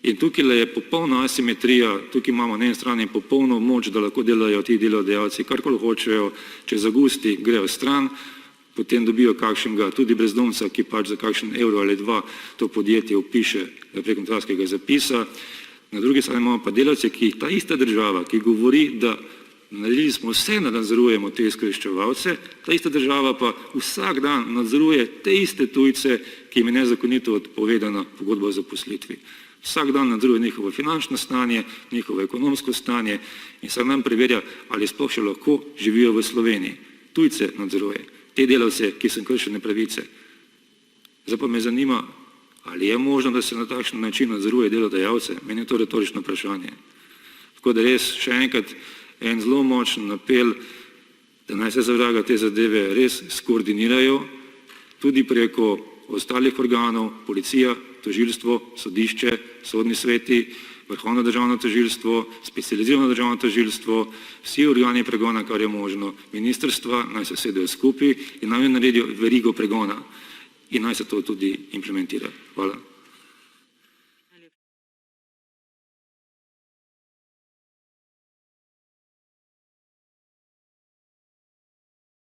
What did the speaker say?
In tukaj je popolna asimetrija, tukaj imamo na eni strani popolno moč, da lahko delajo ti delodajalci, karkoli hočejo, če zagusti grejo stran, potem dobijo kakšnega tudi brezdomca, ki pač za kakšen evro ali dva to podjetje upiše preko notarskega zapisa. Na drugi strani imamo pa delavce, ki ta ista država, ki govori, da naredili smo vse, da nadzorujemo te izkoriščevalce, ta ista država pa vsak dan nadzoruje te iste tujce, ki jim je nezakonito odpovedana pogodba o zaposlitvi. Vsak dan nadzoruje njihovo finančno stanje, njihovo ekonomsko stanje in vsak dan preverja, ali sploh še lahko živijo v Sloveniji. Tujce nadzoruje, te delavce, ki so kršene pravice. Zdaj pa me zanima, ali je možno, da se na takšen način nadzoruje delodajalce? Meni je to retorično vprašanje. Tako da res še enkrat en zelo močen apel, da naj se za vraga te zadeve res skoordinirajo, tudi preko ostalih organov, policija, tožilstvo, sodišče, sodni sveti, Vrhovno državno tožilstvo, specializirano državno tožilstvo, vsi organi pregona, kar je možno, ministrstva, naj se sedejo skupaj in naj naredijo verigo pregona in naj se to tudi implementira. Hvala.